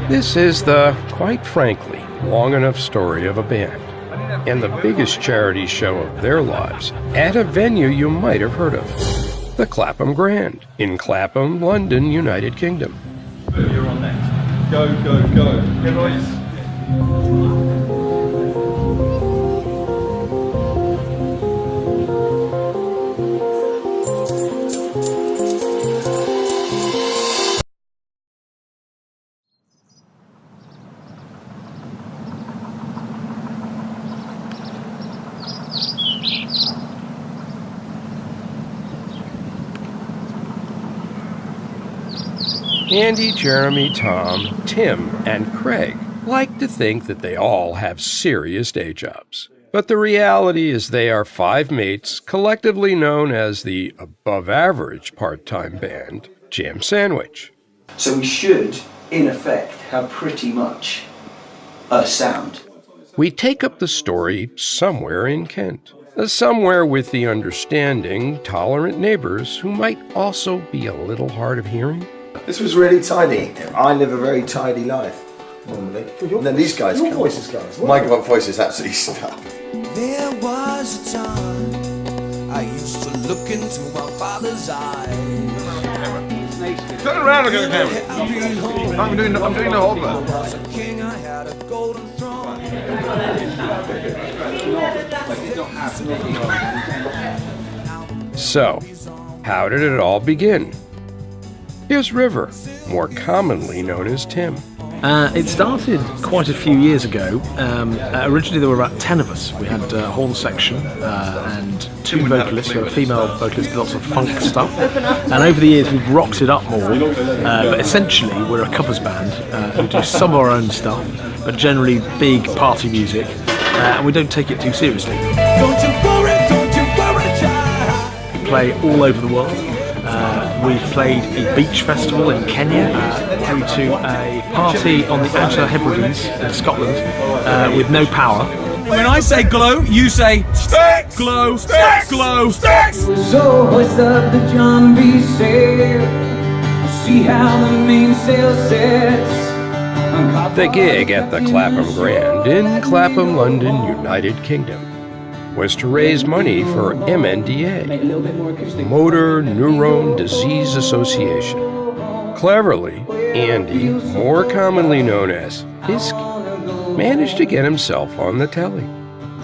This is the, quite frankly, long enough story of a band, and the biggest charity show of their lives, at a venue you might have heard of, the Clapham Grand, in Clapham, London, United Kingdom. You're on next. Go, go, go. Okay, boys. Andy, Jeremy, Tom, Tim, and Craig like to think that they all have serious day jobs. But the reality is they are five mates, collectively known as the above-average part-time band, Jam Sandwich. So we should, in effect, have pretty much a sound. We take up the story somewhere in Kent. Somewhere with the understanding, tolerant neighbors who might also be a little hard of hearing. This was really tidy. I live a very tidy life, normally. Well, and then these guys your come. voice is going as well. My voice is absolutely stuck. There was a time I used to look into my father's eyes. Turn around and look at the camera. I'm doing the whole thing. As a king, I had a golden throne. So, how did it all begin? Here's River, more commonly known as Tim. It started quite a few years ago. Originally there were about 10 of us. We had a horn section and two vocalists. We had a female vocalist with lots of funk stuff. And over the years we've rocked it up more. But essentially we're a covers band who do some of our own stuff, but generally big party music. And we don't take it too seriously. Don't you worry, child. We play all over the world. We've played a beach festival in Kenya, came to a party on the Outer Hebrides in Scotland with no power. When I say glow, you say sticks! Glow, sticks! Glow, sticks! So hoist up the John B. sail, see how the mainsail sets. The gig at the Clapham Grand in Clapham, London, United Kingdom, was to raise money for MNDA, Motor Neurone Disease Association. Cleverly, Andy, more commonly known as Fisky, managed to get himself on the telly.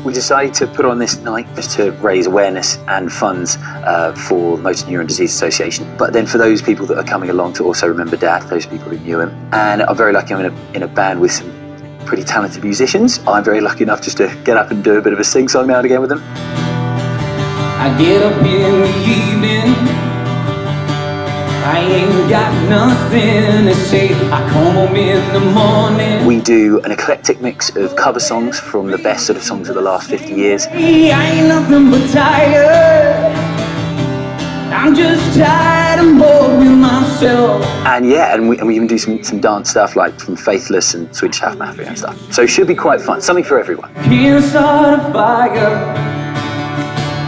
We decided to put on this night just to raise awareness and funds for the Motor Neurone Disease Association. But then for those people that are coming along to also remember Dad, those people who knew him. And I'm very lucky I'm in a band with some pretty talented musicians. I'm very lucky enough just to get up and do a bit of a sing-song now and again with them. I get up in the evening, I ain't got nothing to say. I come home in the morning. We do an eclectic mix of cover songs from the best sort of songs of the last 50 years. I ain't nothing but tired, I'm just tired and bored with myself. And yeah, and we even do some dance stuff like from Faithless and Swedish House Mafia and stuff. So it should be quite fun, something for everyone. Can't start a fire,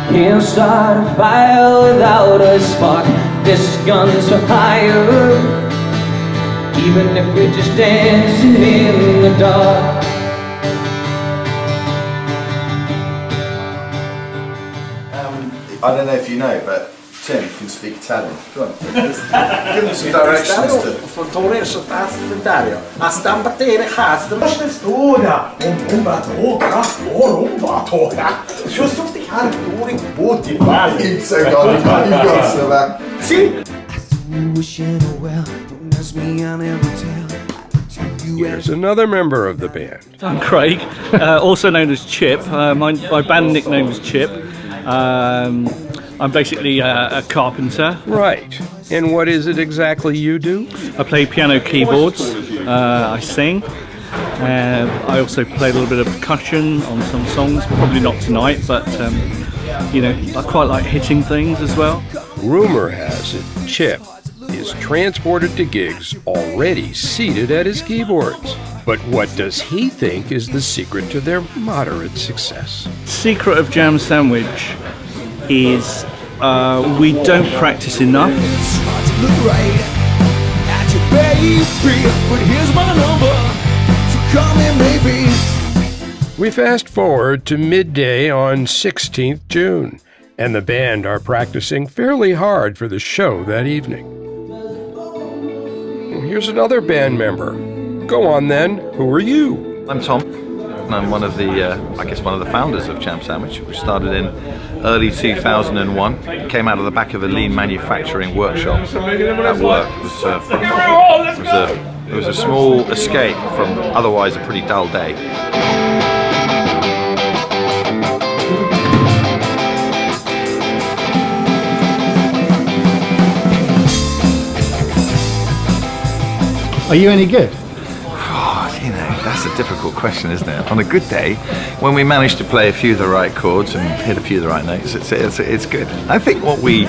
can't start a fire without a spark. This gun's for hire, even if we're just dancing in the dark. I don't know if you know, but Tim can speak Italian. Go on. Give him some directions to... A stambattere has Questa storia, bomba tocca, bomba tocca. Just of the character booty vale. You've got so back. Sì. Here's another member of the band. I'm Craig, also known as Chip. My band nickname is Chip. I'm basically a carpenter. Right. And what is it exactly you do? I play piano keyboards, I sing. I also play a little bit of percussion on some songs, probably not tonight, but I quite like hitting things as well. Rumor has it Chip is transported to gigs already seated at his keyboards. But what does he think is the secret to their moderate success? Secret of Jam Sandwich is we don't practice enough. free, but here's my number, so call me maybe. We fast forward to midday on 16th June, and the band are practicing fairly hard for the show that evening. Here's another band member. Go on then, who are you? I'm Tom, and I'm one of the, one of the founders of Jam Sandwich, which started in early 2001. It came out of the back of a lean manufacturing workshop. That work was a small escape from otherwise a pretty dull day. Are you any good? That's a difficult question, isn't it? On a good day, when we manage to play a few of the right chords and hit a few of the right notes, it's good. I think what we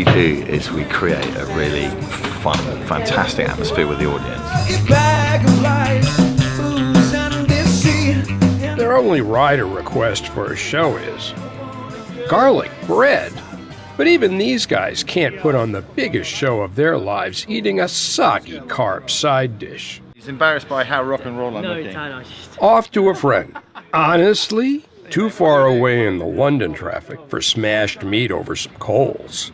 do is we create a really fun, fantastic atmosphere with the audience. Their only rider request for a show is garlic bread. But even these guys can't put on the biggest show of their lives eating a soggy carb side dish. He's embarrassed by how rock and roll I'm looking. Off to a friend. Honestly, too far away in the London traffic for smashed meat over some coals.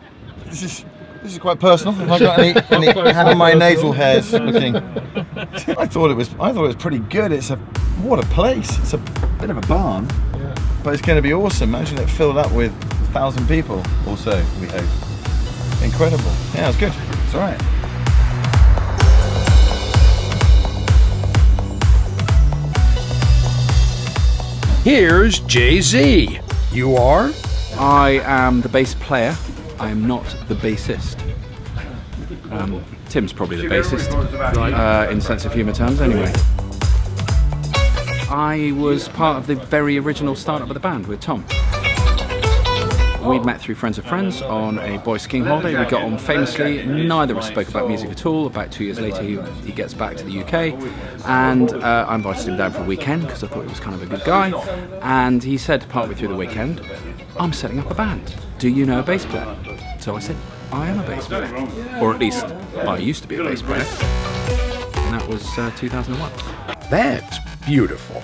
This is quite personal. Have I got any how are my nasal hairs looking? I thought it was pretty good. What a place. It's a bit of a barn, but it's going to be awesome. Imagine it filled up with 1,000 people or so, we hope. Incredible. Yeah, it's good. It's all right. Here's Jay-Z. You are? I am the bass player. I am not the bassist. Tim's probably the bassist, in sense of humour terms anyway. I was part of the very original start-up of the band with Tom. We'd met through Friends of Friends on a boy skiing holiday. We got on famously. Neither of us spoke about music at all. About 2 years later, he gets back to the UK, and I invited him down for a weekend because I thought he was kind of a good guy. And he said partway through the weekend, "I'm setting up a band. Do you know a bass player?" So I said, "I am a bass player, or at least I used to be a bass player." And that was 2001. That's beautiful.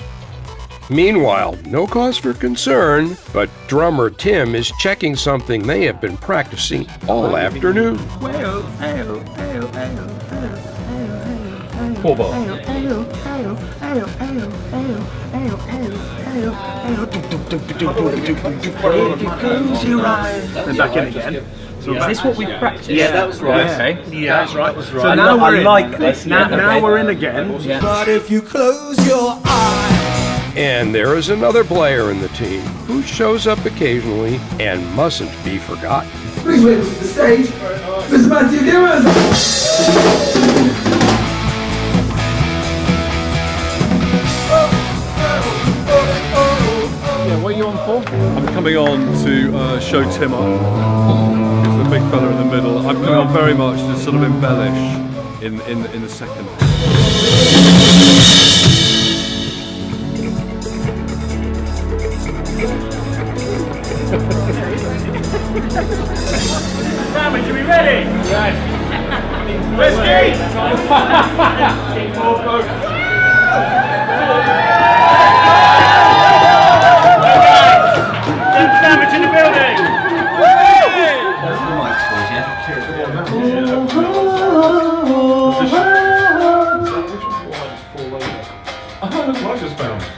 Meanwhile, no cause for concern, but drummer Tim is checking something they have been practicing all afternoon. Poor Bob. And back in again. So Is this what we practiced? Yeah, that was right. Okay. Yeah, that's right. So now we're in. Now we're in again. Yeah. But if you close your eyes. And there is another player in the team who shows up occasionally and mustn't be forgotten. Please welcome to the stage, Mr. Matthew Gibbons. Yeah, what are you on for? I'm coming on to show Tim up. He's the big fella in the middle. I'm coming on very much to sort of embellish in the second. Sandwich, are we ready? Yes. Whiskey! Sandwich in the building!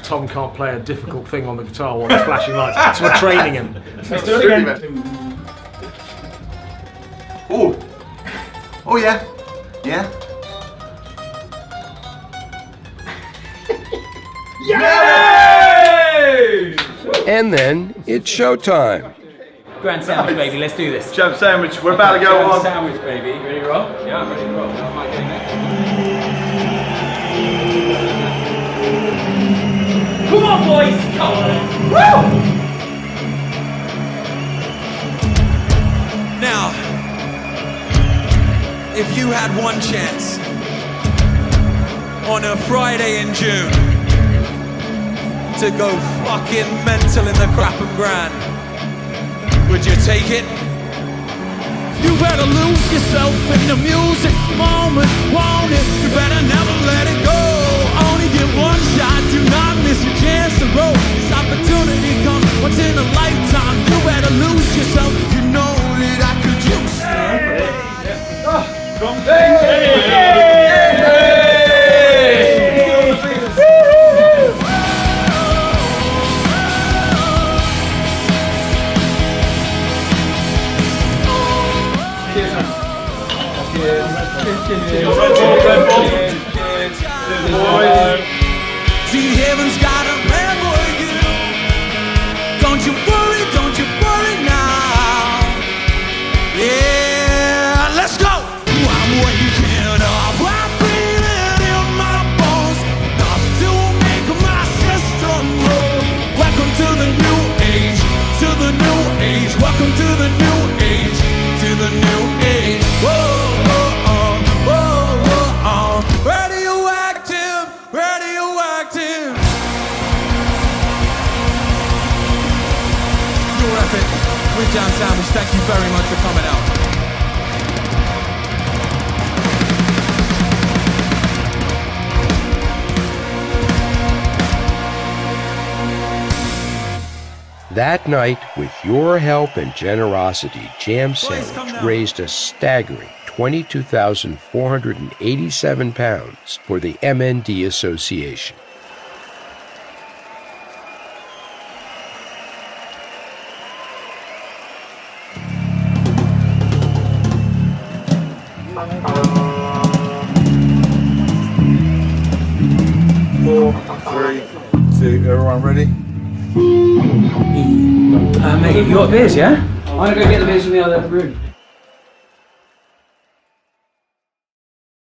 Tom can't play a difficult thing on the guitar while there's flashing lights, so we're training him. Let's do it again. Oh yeah. Yeah. Yay! And then it's showtime. Grand Sandwich, baby, let's do this. Jam Sandwich, we're about to go Grand on. Sandwich, baby. Ready to roll? Yeah, I'm ready to roll. How am I getting that? Come on, boys! Come on! Woo! Now, if you had one chance on a Friday in June to go fucking mental in the Clapham Grand, would you take it? You better lose yourself in the music moment, won't See, heaven's got a plan for you. Don't you worry now. Yeah, let's go. I'm waking up, I'm feeling in my bones. Enough to make my system roll. Welcome to the new age, to the new age. Welcome to the new age, to the new age. Whoa. Radioactive. You're epic. We're Jam Sandwich. Thank you very much for coming out. That night, with your help and generosity, Jam Sandwich raised a staggering £22,487 for the MND Association. Four, three, two, everyone ready? Mate, you got beers, yeah? I'm gonna go get the beers from the other room.